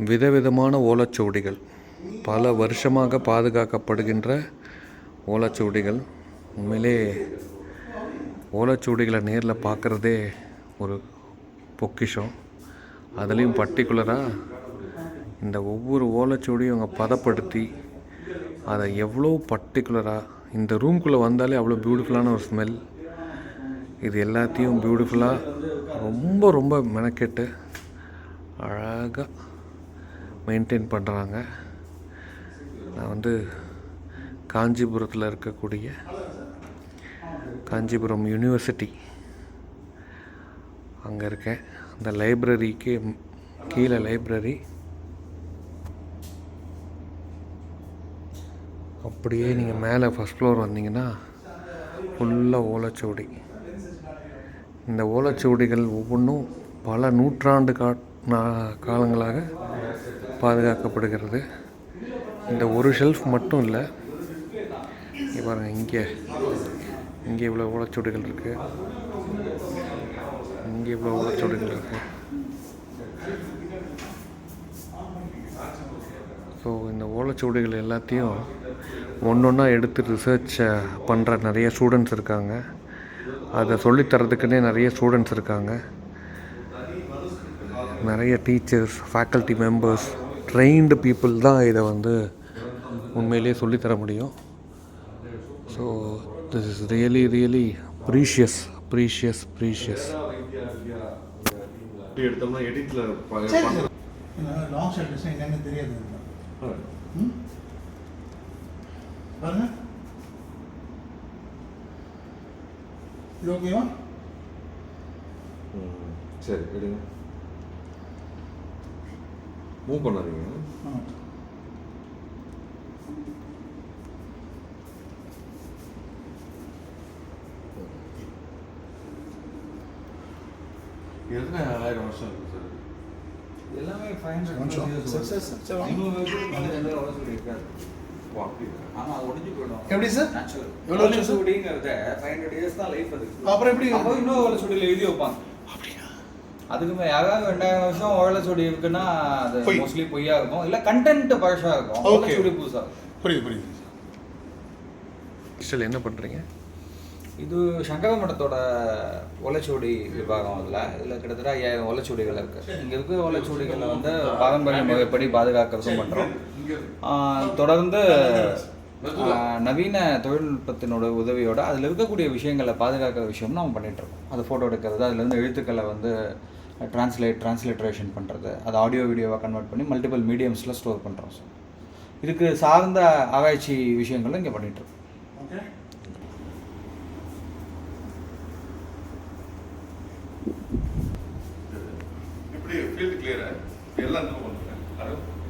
விதவிதமான ஓலைச்சுவடிகள், பல வருஷமாக பாதுகாக்கப்படுகின்ற ஓலைச்சுவடிகள். உண்மையிலே ஓலைச்சுவடிகளை நேரில் பார்க்குறதே ஒரு பொக்கிஷம். அதுலேயும் பர்டிகுலராக இந்த ஒவ்வொரு ஓலைச்சுவடியும் அவங்க பதப்படுத்தி அதை எவ்வளோ பர்டிகுலராக, இந்த ரூம்குள்ளே வந்தாலே அவ்வளோ பியூட்டிஃபுல்லான ஒரு ஸ்மெல். இது எல்லாத்தையும் பியூட்டிஃபுல்லாக ரொம்ப ரொம்ப மெனக்கெட்டு அழகாக மெயின்டைன் பண்ணுறாங்க. நான் காஞ்சிபுரத்தில் இருக்கக்கூடிய காஞ்சிபுரம் யூனிவர்சிட்டி அங்கே இருக்கேன். அந்த லைப்ரரிக்கு கீழே லைப்ரரி, அப்படியே நீங்கள் மேலே ஃபஸ்ட் ஃப்ளோர் வந்தீங்கன்னா ஃபுல்லாக ஓலைச்சுவடி. இந்த ஓலைச்சுவடிகள் ஒவ்வொன்றும் பல நூற்றாண்டு காலங்களாக பாதுகாக்கப்படுகிறது. இந்த ஒரு ஷெல்ஃப் மட்டும் இல்லை, இங்கே பாருங்கள், இங்கே இவ்வளோ ஓலைச்சுவடிகள் இருக்குது, இங்கே இவ்வளோ ஓலைச்சுவடிகள் இருக்குது. ஸோ இந்த ஓலைச்சுவடிகள் எல்லாத்தையும் ஒன்றா எடுத்து ரிசர்ச் பண்ணுற நிறைய ஸ்டூடெண்ட்ஸ் இருக்காங்க. அதை சொல்லித்தரதுக்குன்னே நிறைய ஸ்டூடெண்ட்ஸ் இருக்காங்க. நிறைய teachers, faculty members, trained people தான் இதை உண்மையிலே சொல்லித்தர முடியும். So this is really really precious. எடுத்தோம்னா எடிட்டில் லாங் ஷாட் என்னன்னு தெரியாது. பாருங்க, இது ஓகேவா? சரி, எடுங்க. மூவ் பண்ணாதீங்க. எதுக்கு 1000 வருஷம் இருக்கு சார்? எல்லாமே 500 இருக்காது. ஆமா, அது ஒடிஞ்சு போயிடும். எப்படி சார்? நேச்சுரல். எவ்வளவு வருஷம் சுடிங்கிறத 500 இயர்ஸ் தான் லைஃப் அது. அப்புறம் எப்படி அப்போ இன்னும் ஓலை சுடியில் எழுதி வைப்பாங்க. அப்படியா? அதுக்குமே யாராவது 2000 வருஷம் ஓலை சுடி இருக்குன்னா அது மோஸ்ட்லி பொய்யா இருக்கும், இல்லை கண்டென்ட் பழசா இருக்கும். ஓலை சுடி புதுசா. புரியுது. என்ன பண்ணுறீங்க? இது சங்கர மடத்தோட ஓலைச்சுவடி விபாகம். இதில் கிட்டத்தட்ட 5000 ஓலைச்சுவடிகள் இருக்குது. இங்கே இருக்கிற ஓலைச்சுவடிகளை பாரம்பரிய முறைப்படி பாதுகாக்கிறதும் பண்ணுறோம். தொடர்ந்து நவீன தொழில்நுட்பத்தினோட உதவியோட அதில் இருக்கக்கூடிய விஷயங்களை பாதுகாக்கிற விஷயம்னு நம்ம பண்ணிகிட்ருக்கோம். அது ஃபோட்டோ எடுக்கிறது, அதுலேருந்து எழுத்துக்களை டிரான்ஸ்லேட்ரேஷன் பண்ணுறது, அது ஆடியோ வீடியோவாக கன்வெர்ட் பண்ணி மல்டிபிள் மீடியம்ஸில் ஸ்டோர் பண்ணுறோம். சார், இதுக்கு சார்ந்த ஆராய்ச்சி விஷயங்களும் இங்கே பண்ணிகிட்ருக்கோம். ஓகே, எப்படி ஃபீல்டு கிளியரா எல்லாம்